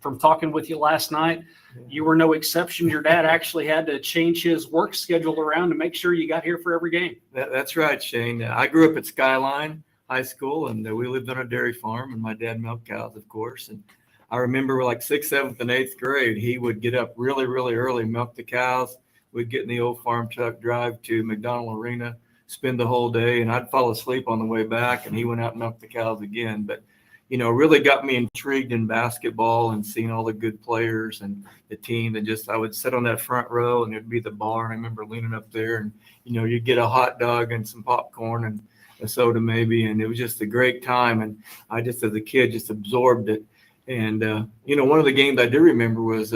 from talking with you last night, you were no exception. Your dad actually had to change his work schedule around to make sure you got here for every game. That's right, Shane. I grew up at Skyline High School, and we lived on a dairy farm, and my dad milked cows, of course. And I remember like 6th, 7th, and 8th grade, he would get up really, really early, milk the cows. We'd get in the old farm truck, drive to McDonald Arena, spend the whole day, and I'd fall asleep on the way back, and he went out and milked the cows again. But, really got me intrigued in basketball and seeing all the good players and the team. And just I would sit on that front row, and there'd be the bar. And I remember leaning up there, and, you'd get a hot dog and some popcorn and a soda maybe, and it was just a great time. And I just, as a kid, just absorbed it. And, one of the games I do remember was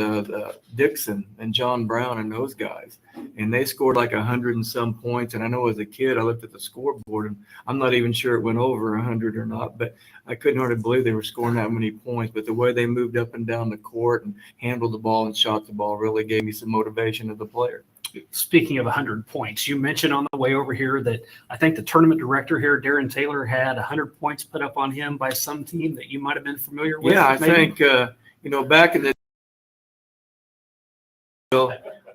Dixon and John Brown and those guys. And they scored like 100 and some points. And I know as a kid, I looked at the scoreboard, and I'm not even sure it went over 100 or not, but I couldn't hardly believe they were scoring that many points. But the way they moved up and down the court and handled the ball and shot the ball really gave me some motivation as a player. Speaking of 100 points, you mentioned on the way over here that I think the tournament director here, Darren Taylor, had 100 points put up on him by some team that you might have been familiar with. Yeah, I think, back in the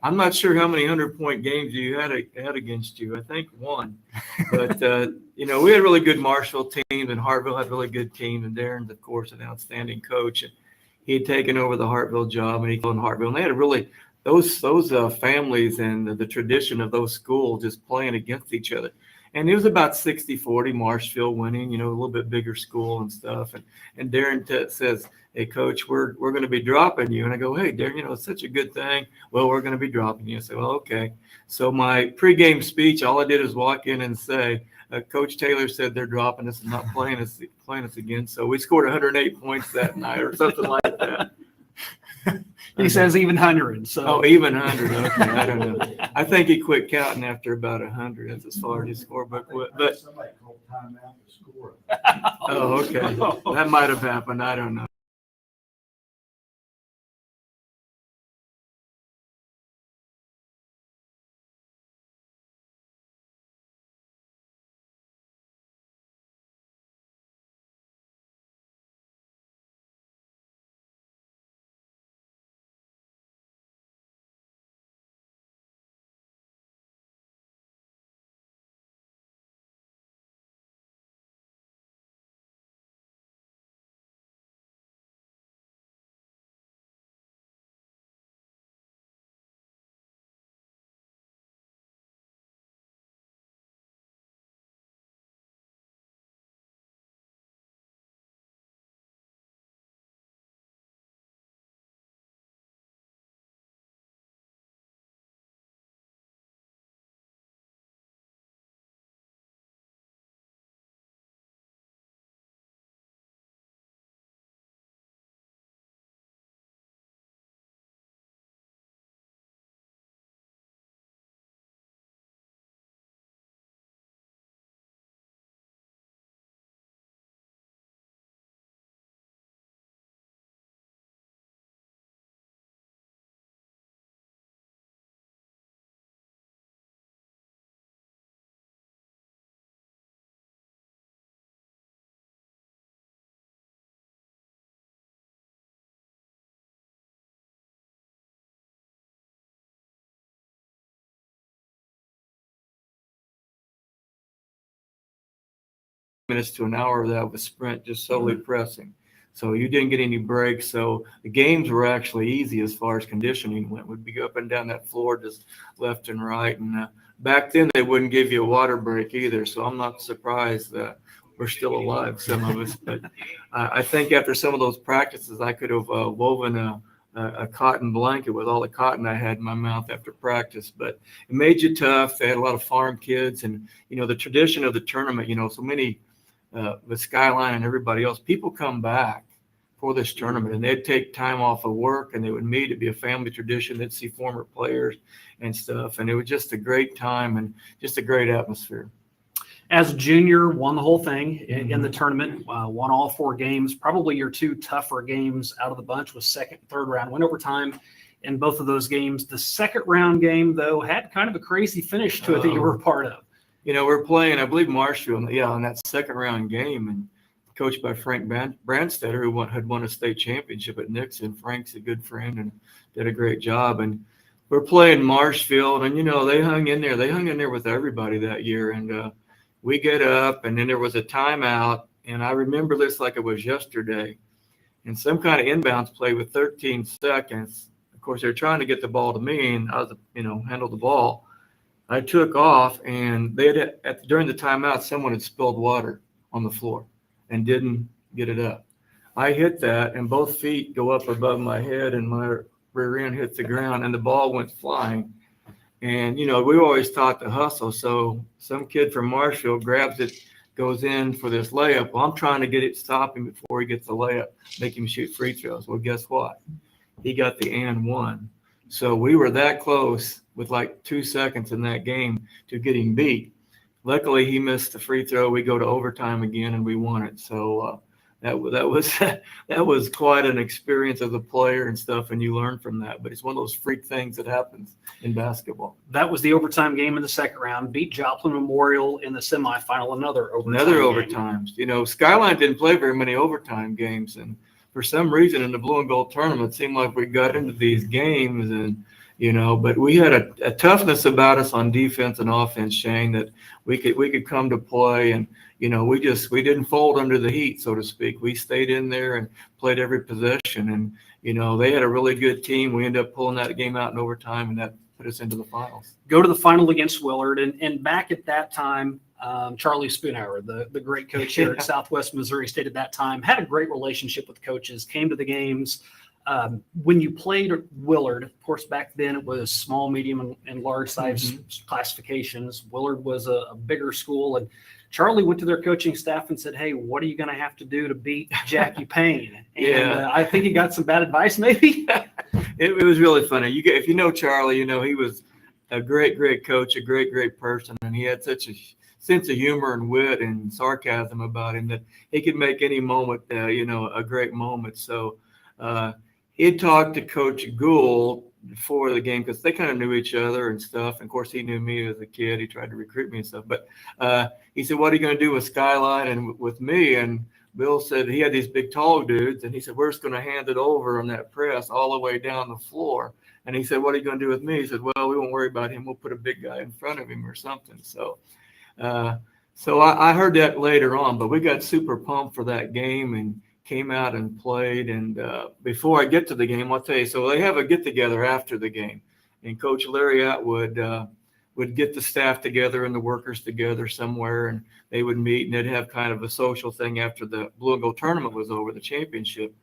I'm not sure how many 100-point games you had against you. I think one. But, we had really good Marshall team, and Hartville had really good team. And Darren's, of course, an outstanding coach. And he had taken over the Hartville job, and he called Hartville. And they had a really those families and the tradition of those schools just playing against each other. And it was about 60-40, Marshfield winning, a little bit bigger school and stuff. And Darren says, "Hey, Coach, we're going to be dropping you." And I go, "Hey, Darren, it's such a good thing." "Well, we're going to be dropping you." I say, "Well, okay." So my pregame speech, all I did is walk in and say, Coach Taylor said they're dropping us and not playing us again. So we scored 108 points that night or something like that. He says even 100. So. Oh, even 100. Okay, I don't know. I think he quit counting after about 100. That's as far as his scorebook went. But somebody called timeout to score. Oh, okay. That might have happened. I don't know. Minutes to an hour of that was sprint, just solely pressing. So you didn't get any breaks. So the games were actually easy as far as conditioning went. We'd be up and down that floor just left and right. And back then they wouldn't give you a water break either. So I'm not surprised that we're still alive, some of us. But I think after some of those practices, I could have woven a cotton blanket with all the cotton I had in my mouth after practice. But it made you tough. They had a lot of farm kids. And, the tradition of the tournament, so many with Skyline and everybody else, people come back for this tournament, and they'd take time off of work, and they would meet. It'd be a family tradition. They'd see former players and stuff, and it was just a great time and just a great atmosphere. As a junior, won the whole thing in the tournament, won all 4 games. Probably your 2 tougher games out of the bunch was second and third round, went overtime in both of those games. The second round game, though, had kind of a crazy finish to it that you were a part of. We're playing, I believe, Marshfield, in that second round game, and coached by Frank Brandstetter, who had won a state championship at Nixon. Frank's a good friend and did a great job. And we're playing Marshfield, and they hung in there. They hung in there with everybody that year. And we get up, and then there was a timeout, and I remember this like it was yesterday. And some kind of inbounds play with 13 seconds. Of course, they're trying to get the ball to me, and I was, handled the ball. I took off, and during the timeout, someone had spilled water on the floor and didn't get it up. I hit that, and both feet go up above my head, and my rear end hits the ground, and the ball went flying. And, we always taught to hustle. So some kid from Marshfield grabs it, goes in for this layup. Well, I'm trying to stop him before he gets the layup, make him shoot free throws. Well, guess what? He got the and one. So we were that close with like 2 seconds in that game to getting beat. Luckily, he missed the free throw. We go to overtime again, and we won it. So that was quite an experience as a player and stuff, and you learn from that. But it's one of those freak things that happens in basketball. That was the overtime game in the second round. Beat Joplin Memorial in the semifinal. Another overtimes. Skyline didn't play very many overtime games, and for some reason in the Blue and Gold tournament, it seemed like we got into these games, and but we had a toughness about us on defense and offense, Shane, that we could come to play, and we didn't fold under the heat, so to speak. We stayed in there and played every possession, and they had a really good team. We ended up pulling that game out in overtime, and that put us into the finals. Go to the final against Willard, and back at that time, Charlie Spoonhour, the great coach here at Southwest Missouri State at that time, had a great relationship with coaches, came to the games. When you played Willard, of course, back then it was small, medium, and large size classifications. Willard was a bigger school, and Charlie went to their coaching staff and said, "Hey, what are you going to have to do to beat Jackie Payne?" And I think he got some bad advice, maybe. It was really funny. If you know Charlie, he was a great coach, a great person, and he had such a sense of humor and wit and sarcasm about him that he could make any moment, a great moment. So he talked to Coach Gould before the game because they kind of knew each other and stuff. And of course, he knew me as a kid. He tried to recruit me and stuff. But he said, "What are you going to do with Skyline and with me?" And Bill said he had these big, tall dudes, and he said, "We're just going to hand it over on that press all the way down the floor." And he said, "What are you going to do with me?" He said, "Well, we won't worry about him. We'll put a big guy in front of him or something." So I heard that later on, but we got super pumped for that game and came out and played. And before I get to the game, I'll tell you, so they have a get-together after the game, and Coach Larry Atwood would get the staff together and the workers together somewhere, and they would meet, and they'd have kind of a social thing after the Blue and Gold tournament was over, the championship.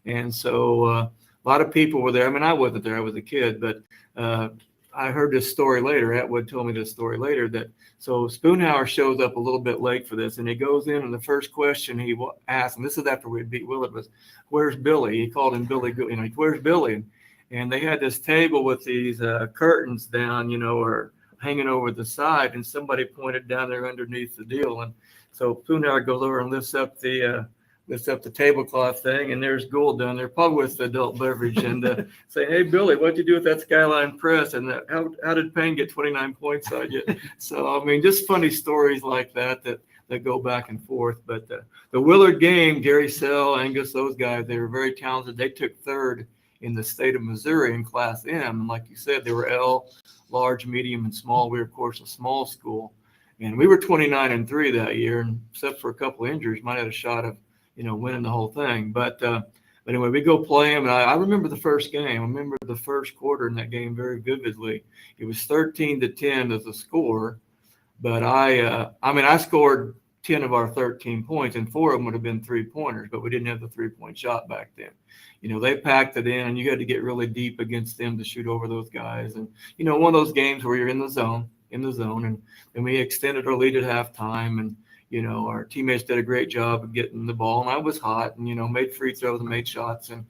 And so a lot of people were there. I mean, I wasn't there. I was a kid, but I heard this story later. Atwood told me this story later so Spoonhour shows up a little bit late for this, and he goes in, and the first question he asked, and this is after we beat Willard, was, "Where's Billy?" He called him Billy. "Where's Billy?" And they had this table with these curtains down, or hanging over the side, and somebody pointed down there underneath the deal. And so Spoonhour goes over and lifts up the tablecloth thing, and there's Gould down there, probably with the adult beverage, and say, "Hey, Billy, what'd you do with that Skyline press? And how did Payne get 29 points on you?" So, I mean, just funny stories like that go back and forth. But the Willard game, Gary Sell, Angus, those guys, they were very talented. They took third in the state of Missouri in Class M. And like you said, they were L, large, medium, and small. We were, of course, a small school. And we were 29-3 that year, and except for a couple of injuries, might have a shot of winning the whole thing. But anyway, we go play them, and I remember the first game. I remember the first quarter in that game very vividly. It was 13-10 as a score, but I scored 10 of our 13 points, and 4 of them would have been 3-pointers, but we didn't have the 3-point shot back then. They packed it in, and you had to get really deep against them to shoot over those guys. And, one of those games where you're in the zone, and we extended our lead at halftime, and our teammates did a great job of getting the ball, and I was hot and, made free throws and made shots and,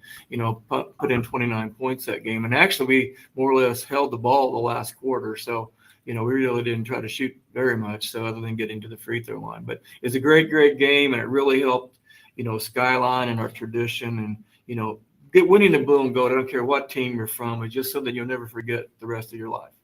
put in 29 points that game. And actually we more or less held the ball the last quarter. So, we really didn't try to shoot very much. So other than getting to the free throw line, but it's a great game. And it really helped, Skyline and our tradition and, winning the Blue and Gold. I don't care what team you're from. It's just something you'll never forget the rest of your life.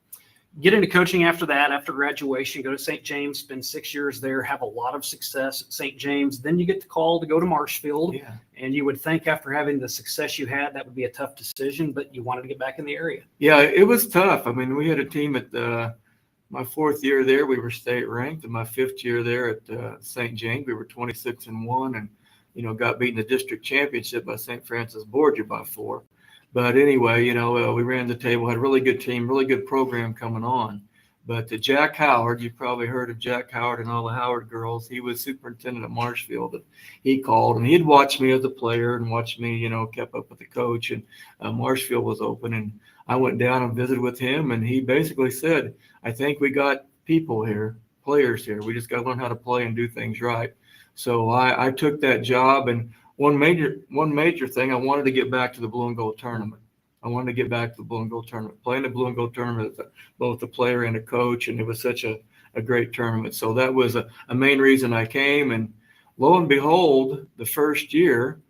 Get into coaching after that, after graduation, go to St. James, spend 6 years there, have a lot of success at St. James. Then you get the call to go to Marshfield. Yeah. And you would think after having the success you had, that would be a tough decision, but you wanted to get back in the area. Yeah, it was tough. I mean, we had a team at my 4th year there, we were state ranked. And my 5th year there at St. James, we were 26-1 and, got beaten the district championship by St. Francis Borgia by 4. But anyway, we ran the table, had a really good team, really good program coming on. But Jack Howard, you probably heard of Jack Howard and all the Howard girls. He was superintendent at Marshfield. And he called, and he'd watched me as a player and watched me, kept up with the coach. And Marshfield was open, and I went down and visited with him. And he basically said, I think we got people here, players here. We just got to learn how to play and do things right. So I took that job, and one major thing, I wanted to get back to the Blue and Gold tournament. I wanted to get back to the Blue and Gold tournament, playing the Blue and Gold tournament as both a player and a coach, and it was such a great tournament. So that was a main reason I came, and lo and behold, the first year,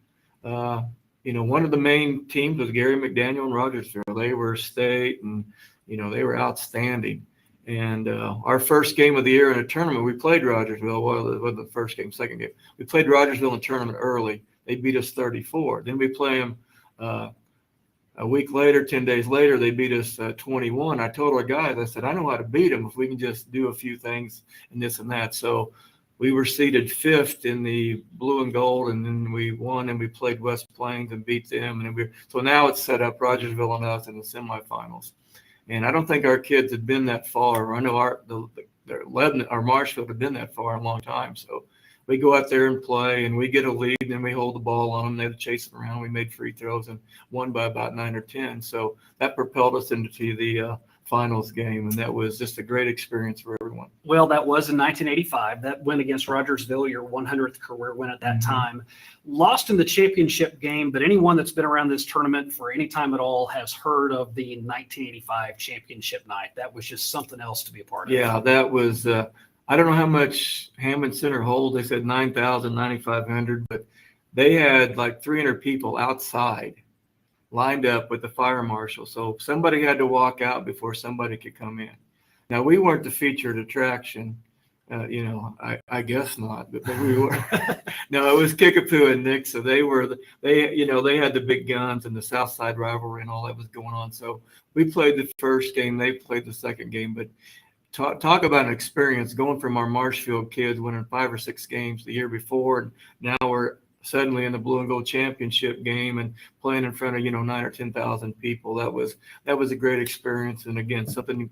one of the main teams was Gary McDaniel and Rogersville. They were state, and, they were outstanding. And our first game of the year in a tournament, we played Rogersville. Well, it wasn't the first game, second game. We played Rogersville in the tournament early. They beat us 34. Then we play them a week later, 10 days later, they beat us 21. I told our guys, I said, I know how to beat them if we can just do a few things and this and that. So we were seated 5th in the Blue and Gold, and then we won, and we played West Plains and beat them. And so now it's set up Rogersville and us in the semifinals. And I don't think our kids had been that far. I know our Marshfield had been that far in a long time. So we go out there and play, and we get a lead, and then we hold the ball on them. They had to chase it around. We made free throws and won by about 9 or 10. So that propelled us into the finals game, and that was just a great experience for everyone. Well, that was in 1985. That win against Rogersville, your 100th career win at that time. Lost in the championship game, but anyone that's been around this tournament for any time at all has heard of the 1985 championship night. That was just something else to be a part of. Yeah, that was I don't know how much Hammond Center holds. They said 9,000, 9,500, but they had like 300 people outside lined up with the fire marshal. So somebody had to walk out before somebody could come in. Now, we weren't the featured attraction. I guess not, but we were. No, it was Kickapoo and Nick. So they had the big guns and the South Side rivalry and all that was going on. So we played the first game. They played the second game, but talk about an experience going from our Marshfield kids winning 5 or 6 games the year before, and now we're suddenly in the Blue and Gold championship game and playing in front of 9 or 10,000 people. That was a great experience, and again, something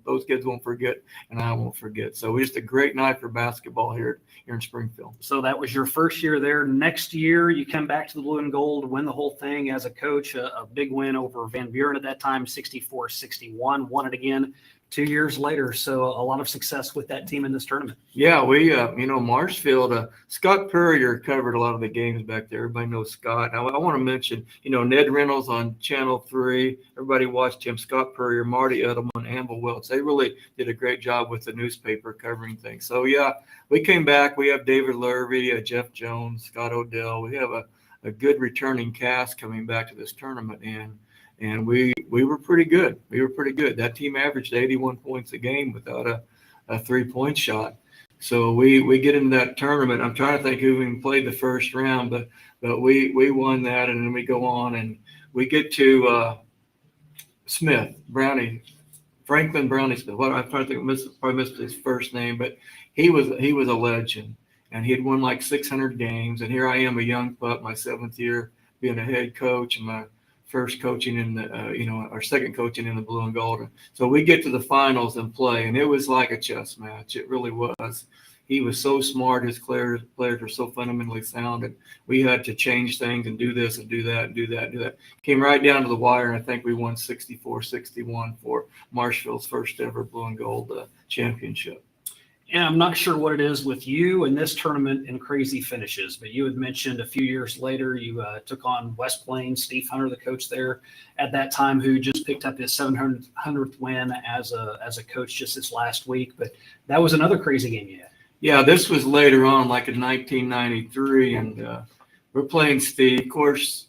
those kids won't forget, and I won't forget. So it was just a great night for basketball here in Springfield. So that was your first year there. Next year, you come back to the Blue and Gold, win the whole thing as a coach. A big win over Van Buren at that time, 64-61. Won it again 2 years later. So a lot of success with that team in this tournament. Yeah, we, Marshfield, Scott Purrier covered a lot of the games back there. Everybody knows Scott. Now, I want to mention, Ned Reynolds on Channel 3. Everybody watched him. Scott Purrier, Marty Edelman, Amble Welch. They really did a great job with the newspaper covering things. So, yeah, we came back. We have David Lurvy, Jeff Jones, Scott Odell. We have a good returning cast coming back to this tournament, and we were pretty good. That team averaged 81 points a game without a 3-point shot. So we get into that tournament. I'm trying to think who even played the first round, but we won that, and then we go on and we get to Franklin Brownie Smith. Well, I'm trying to think, probably missed his first name, but he was a legend, and he had won like 600 games. And here I am, a young pup, my 7th year being a head coach, and my first coaching in the, our second coaching in the Blue and Gold. So we get to the finals and play, and it was like a chess match. It really was. He was so smart. His players were so fundamentally sound, and we had to change things and do this and do that and do that and do that. Came right down to the wire, and I think we won 64-61 for Marshfield's first ever Blue and Gold championship. And I'm not sure what it is with you in this tournament and crazy finishes, but you had mentioned a few years later you took on West Plains, Steve Hunter, the coach there at that time, who just picked up his 700th win as a coach just this last week. But that was another crazy game you had. Yeah, this was later on, like in 1993, and we're playing Steve. Of course,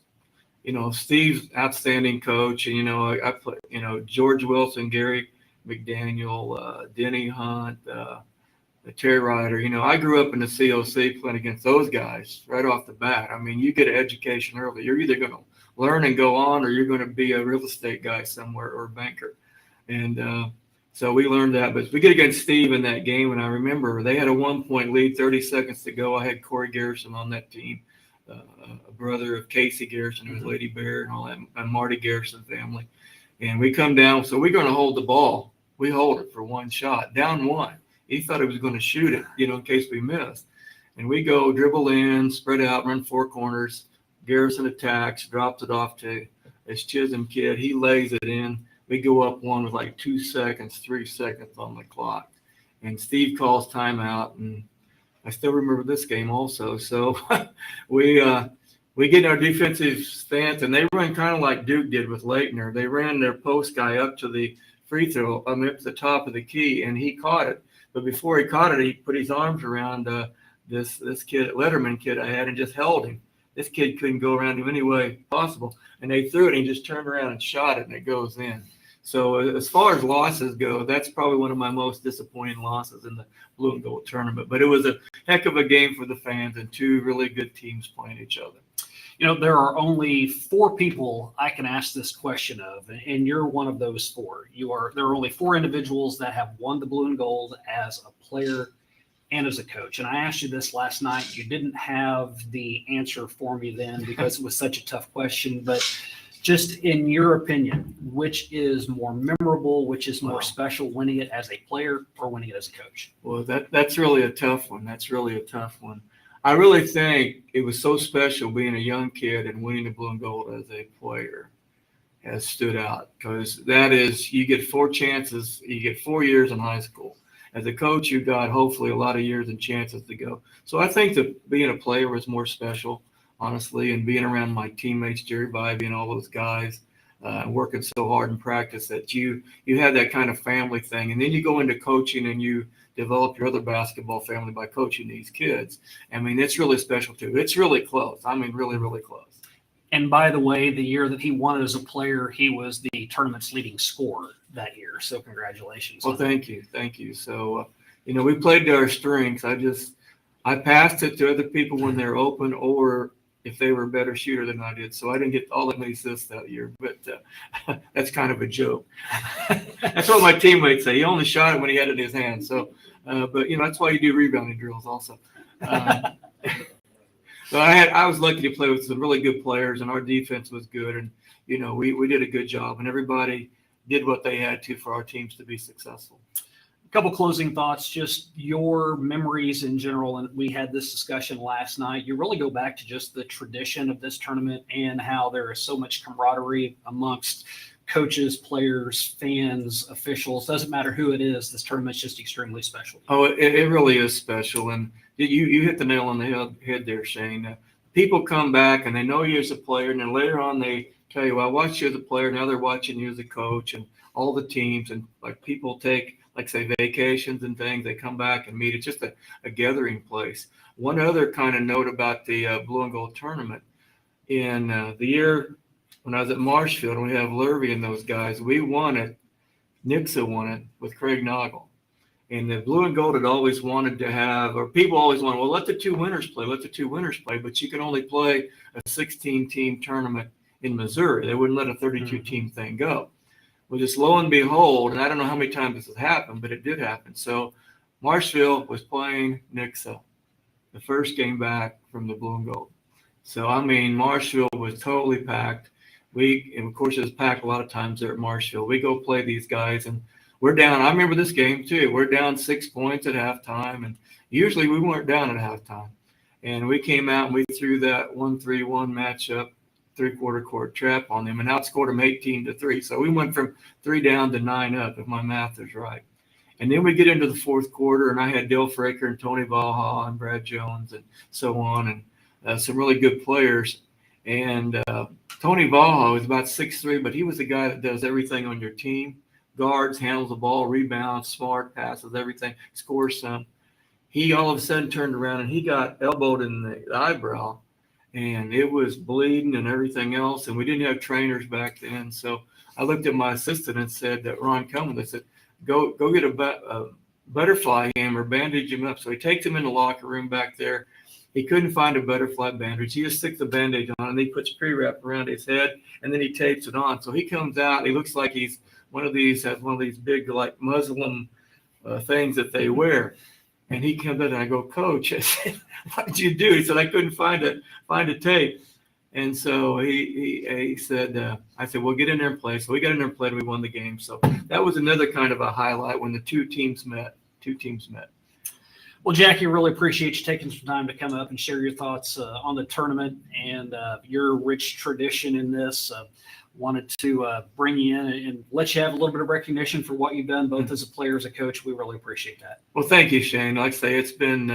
Steve's outstanding coach, and I play, George Wilson, Gary McDaniel, Denny Hunt, Terry Ryder. You know, I grew up in the COC playing against those guys right off the bat. I mean, you get an education early. You're either going to learn and go on, or you're going to be a real estate guy somewhere or a banker. And so we learned that. But we get against Steve in that game, and I remember they had a 1-point lead, 30 seconds to go. I had Corey Garrison on that team, a brother of Casey Garrison, who was Lady Bear, and all that, and Marty Garrison family. And we come down, so we're going to hold the ball. We hold it for one shot, down one. He thought he was going to shoot it, you know, in case we missed. And we go dribble in, spread out, run four corners. Garrison attacks, drops it off to this Chisholm kid. He lays it in. We go up one with like 2 seconds, 3 seconds on the clock. And Steve calls timeout. And I still remember this game also. So we get in our defensive stance, and they run kind of like Duke did with Leitner. They ran their post guy up to the free throw, up to the top of the key, and he caught it. But before he caught it, he put his arms around this kid, Letterman kid I had, and just held him. This kid couldn't go around him any way possible. And they threw it, and he just turned around and shot it, and it goes in. So as far as losses go, that's probably one of my most disappointing losses in the Blue and Gold tournament. But it was a heck of a game for the fans and two really good teams playing each other. You know, there are only 4 people I can ask this question of, and you're one of those 4. There are only 4 individuals that have won the Blue and Gold as a player and as a coach. And I asked you this last night. You didn't have the answer for me then because it was such a tough question. But just in your opinion, which is more memorable, which is more special, winning it as a player or winning it as a coach? Well, that's really a tough one. I really think it was so special being a young kid and winning the Blue and Gold as a player has stood out, because that is, you get 4 chances, you get 4 years in high school. As a coach, you got hopefully a lot of years and chances to go. So I think that being a player was more special, honestly, and being around my teammates, Jerry Bybee and all those guys, working so hard in practice that you have that kind of family thing. And then you go into coaching and you develop your other basketball family by coaching these kids. I mean, it's really special too. It's really close. I mean, really, really close. And by the way, the year that he won it as a player, he was the tournament's leading scorer that year. So congratulations. Well, thank you. Thank you. So, you know, we played to our strengths. I passed it to other people when they're open, or if they were a better shooter than I did. So I didn't get all that many assists that year, but that's kind of a joke. That's what my teammates say. He only shot it when he had it in his hand. So, but you know, that's why you do rebounding drills also. So I was lucky to play with some really good players, and our defense was good. And, you know, we did a good job, and everybody did what they had to for our teams to be successful. A couple closing thoughts, just your memories in general. And we had this discussion last night. You really go back to just the tradition of this tournament and how there is so much camaraderie amongst coaches, players, fans, officials. Doesn't matter who it is. This tournament's just extremely special. Oh, it really is special. And you hit the nail on the head there, Shane. People come back and they know you as a player, and then later on they tell you, well, I watched you as a player. Now they're watching you as a coach, and all the teams. And like people take, like say, vacations and things. They come back and meet. It's just a gathering place. One other kind of note about the Blue and Gold tournament. In the year when I was at Marshfield, and we have Lurvy and those guys, we won it. Nixa won it with Craig Noggle. And the Blue and Gold had always wanted to have, or people always wanted, well, let the 2 winners play, but you can only play a 16-team tournament in Missouri. They wouldn't let a 32-team thing go. Well, just lo and behold, and I don't know how many times this has happened, but it did happen. So Marshfield was playing Nixa, the first game back from the Blue and Gold. So, I mean, Marshfield was totally packed. And of course, it was packed a lot of times there at Marshfield. We go play these guys, and we're down. I remember this game too. We're down 6 points at halftime, and usually we weren't down at halftime. And we came out and we threw that 1-3-1 matchup, 3/4 court trap on them, and outscored them 18-3. So we went from 3 down to 9 up, if my math is right. And then we get into the fourth quarter, and I had Dale Fraker and Tony Valha and Brad Jones and so on, and some really good players. And Tony Valha was about 6'3", but he was the guy that does everything on your team. Guards, handles the ball, rebounds, smart, passes, everything, scores some. He all of a sudden turned around and he got elbowed in the eyebrow, and it was bleeding and everything else. And we didn't have trainers back then. So I looked at my assistant and said that Ron Cummins, I said, go get a butterfly hammer, bandage him up. So he takes him in the locker room back there. He couldn't find a butterfly bandage. He just sticks the bandage on, and he puts pre-wrap around his head, and then he tapes it on. So he comes out. He looks like he's has one of these big, like, Muslim things that they wear. And he comes out, and I go, Coach, I said, what did you do? He said, I couldn't find a tape. And so he said, I said, well, get in there and play. So we got in there and played, and we won the game. So that was another kind of a highlight when the two teams met. Well, Jackie, really appreciate you taking some time to come up and share your thoughts on the tournament and your rich tradition in this. Wanted to bring you in and let you have a little bit of recognition for what you've done, both as a player, as a coach. We really appreciate that. Well, thank you, Shane. Like I say, it's been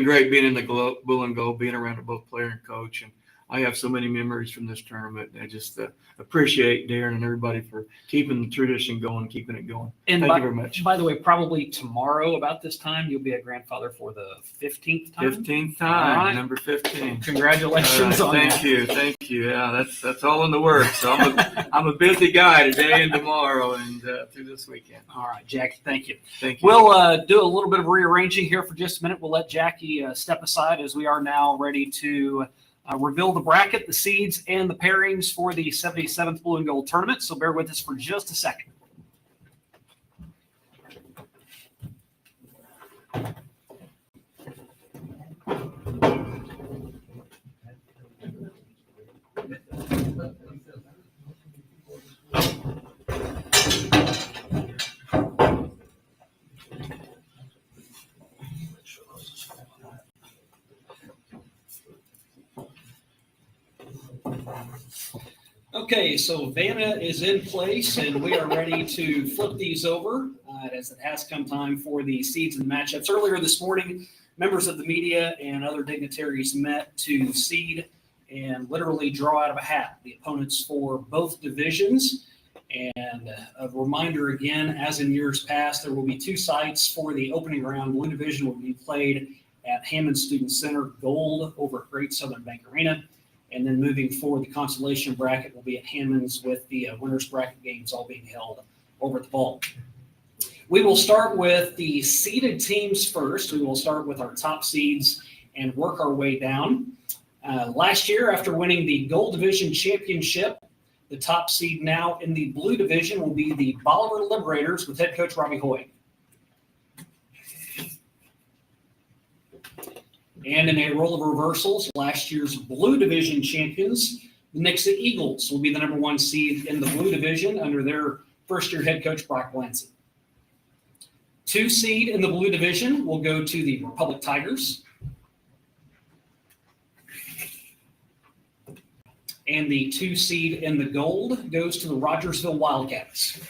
great being in the Blue and Gold, being around both player and coach, and I have so many memories from this tournament. I just appreciate Darren and everybody for keeping the tradition going, keeping it going. And Thank you very much. By the way, probably tomorrow about this time, you'll be a grandfather for the 15th time. 15th time, All right. number 15. Congratulations on Thank that. Thank you. Yeah, that's all in the works. So I'm a busy guy today and tomorrow and through this weekend. All right, Jackie, thank you. Thank you. We'll do a little bit of rearranging here for just a minute. We'll let Jackie step aside as we are now ready to reveal the bracket, the seeds, and the pairings for the 77th Blue and Gold tournament. So bear with us for just a second. Okay, so Vanna is in place, and we are ready to flip these over as it has come time for the seeds and matchups. Earlier this morning, members of the media and other dignitaries met to seed and literally draw out of a hat the opponents for both divisions. And a reminder again, as in years past, there will be two sites for the opening round. Blue division will be played at Hammond Student Center, Gold over at Great Southern Bank Arena. And then moving forward, the consolation bracket will be at Hammond's, with the winners bracket games all being held over at the Vault. We will start with the seeded teams first. We will start with our top seeds and work our way down. Last year, after winning the Gold Division Championship, the top seed now in the Blue Division will be the Bolivar Liberators with head coach Robbie Hoy. And in a role of reversals, last year's Blue Division champions, the Nixa Eagles, will be the number one seed in the Blue Division under their first-year head coach, Brock Lansing. 2 seed in the Blue Division will go to the Republic Tigers. And the 2 seed in the Gold goes to the Rogersville Wildcats.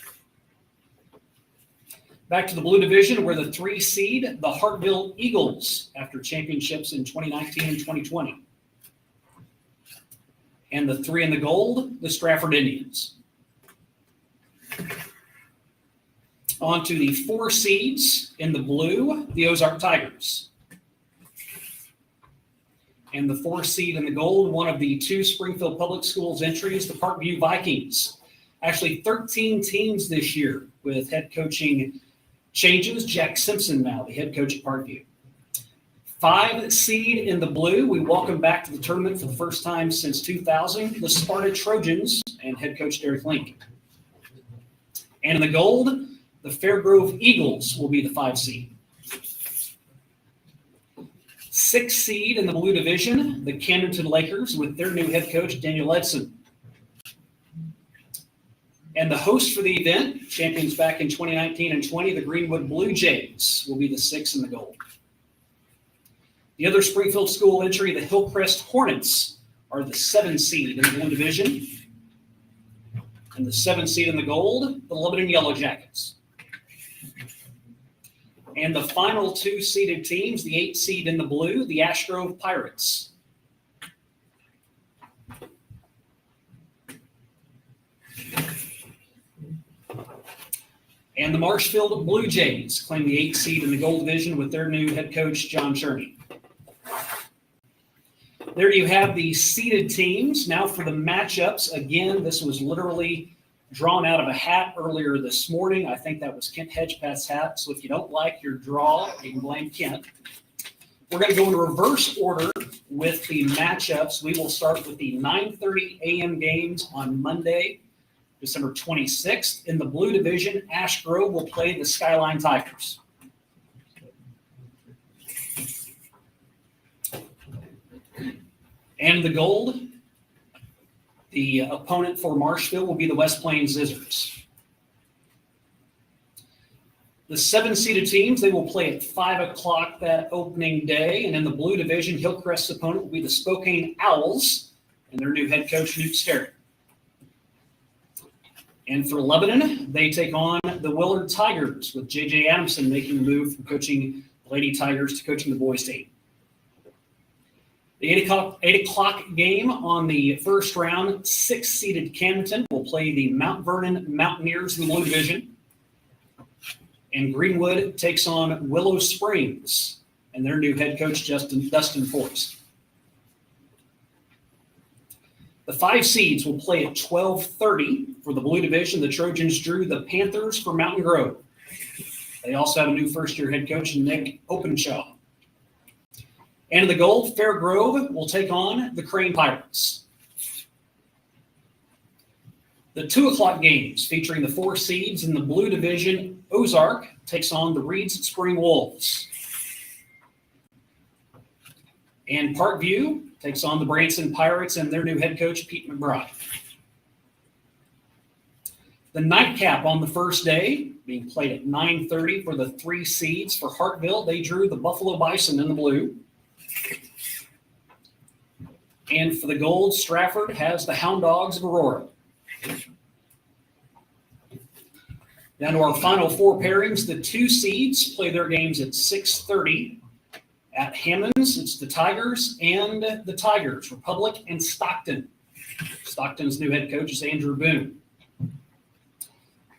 Back to the Blue Division, where the 3 seed, the Hartville Eagles, after championships in 2019 and 2020. And the 3 in the Gold, the Stratford Indians. On to the 4 seeds in the Blue, the Ozark Tigers. And the 4 seed in the Gold, one of the 2 Springfield Public Schools entries, the Parkview Vikings. Actually 13 teams this year with head coaching changes. Jack Simpson now the head coach at Parkview. 5 seed in the Blue, we welcome back to the tournament for the first time since 2000, the Sparta Trojans and head coach Derek Link. And in the Gold, the Fairgrove Eagles will be the 5 seed. 6 seed in the Blue Division, the Camdenton Lakers with their new head coach Daniel Edson. And the host for the event, champions back in 2019 and 20, the Greenwood Blue Jays, will be the 6 in the Gold. The other Springfield school entry, the Hillcrest Hornets, are the 7 seed in the Blue Division. And the 7 seed in the Gold, the Lebanon Yellow Jackets. And the final 2 seeded teams, the 8 seed in the Blue, the Ash Grove Pirates. And the Marshfield Blue Jays claim the 8 seed in the Gold Division with their new head coach, John Cherney. There you have the seeded teams. Now for the matchups. Again, this was literally drawn out of a hat earlier this morning. I think that was Kent Hedgepeth's hat. So if you don't like your draw, you can blame Kent. We're going to go in reverse order with the matchups. We will start with the 9:30 a.m. games on Monday, December 26th. In the blue division, Ash Grove will play the Skyline Tigers. And the gold, the opponent for Marshville will be the West Plains Zizards. The 7-seeded teams, they will play at 5 o'clock that opening day. And in the blue division, Hillcrest's opponent will be the Spokane Owls and their new head coach, Newt Sterry. And for Lebanon, they take on the Willard Tigers, with J.J. Adamson making the move from coaching the Lady Tigers to coaching the boys team. The 8 o'clock game on the first round, 6-seeded Camden will play the Mount Vernon Mountaineers in the blue division. And Greenwood takes on Willow Springs and their new head coach, Dustin Forrest. The 5 seeds will play at 12:30 for the blue division. The Trojans drew the Panthers for Mountain Grove. They also have a new first-year head coach, Nick Openshaw. And in the gold, Fair Grove will take on the Crane Pirates. The 2 o'clock games featuring the 4 seeds in the blue division, Ozark takes on the Reeds Spring Wolves. And Parkview takes on the Branson Pirates and their new head coach, Pete McBride. The nightcap on the first day, being played at 9:30 for the 3 seeds. For Hartville, they drew the Buffalo Bison in the blue. And for the gold, Stratford has the Hound Dogs of Aurora. Down to our final 4 pairings. The 2 seeds play their games at 6:30. At Hammonds, it's the Tigers and the Tigers, Republic and Stockton. Stockton's new head coach is Andrew Boone.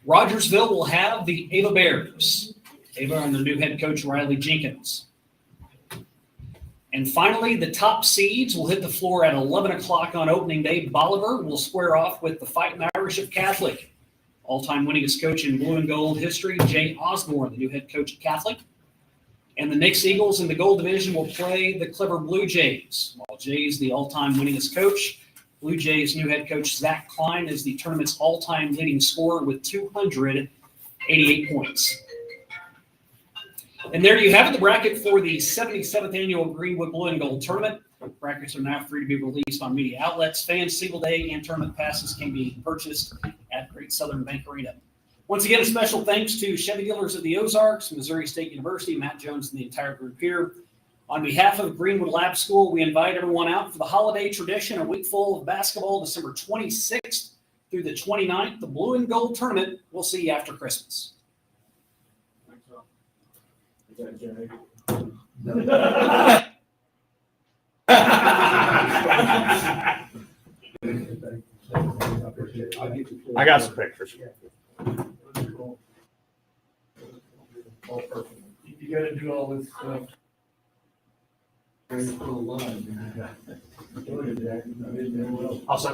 Rogersville will have the Ava Bears. Ava and their new head coach, Riley Jenkins. And finally, the top seeds will hit the floor at 11 o'clock on opening day. Bolivar will square off with the Fighting Irish of Catholic. All-time winningest coach in blue and gold history, Jay Osborne, the new head coach at Catholic. And the Knicks Eagles in the gold division will play the Clever Blue Jays. While Jay's the all-time winningest coach, Blue Jays' new head coach, Zach Klein, is the tournament's all-time leading scorer with 288 points. And there you have it, the bracket for the 77th annual Greenwood Blue and Gold Tournament. Brackets are now free to be released on media outlets. Fans, single day, and tournament passes can be purchased at Great Southern Bank Arena. Once again, a special thanks to Chevy Dealers of the Ozarks, Missouri State University, Matt Jones, and the entire group here. On behalf of Greenwood Lab School, we invite everyone out for the holiday tradition, a week full of basketball, December 26th through the 29th, the Blue and Gold Tournament. We'll see you after Christmas. I got some pictures. You gotta do all this stuff. Go to the line. Go ahead, Jack. I didn't know what else. I'll send those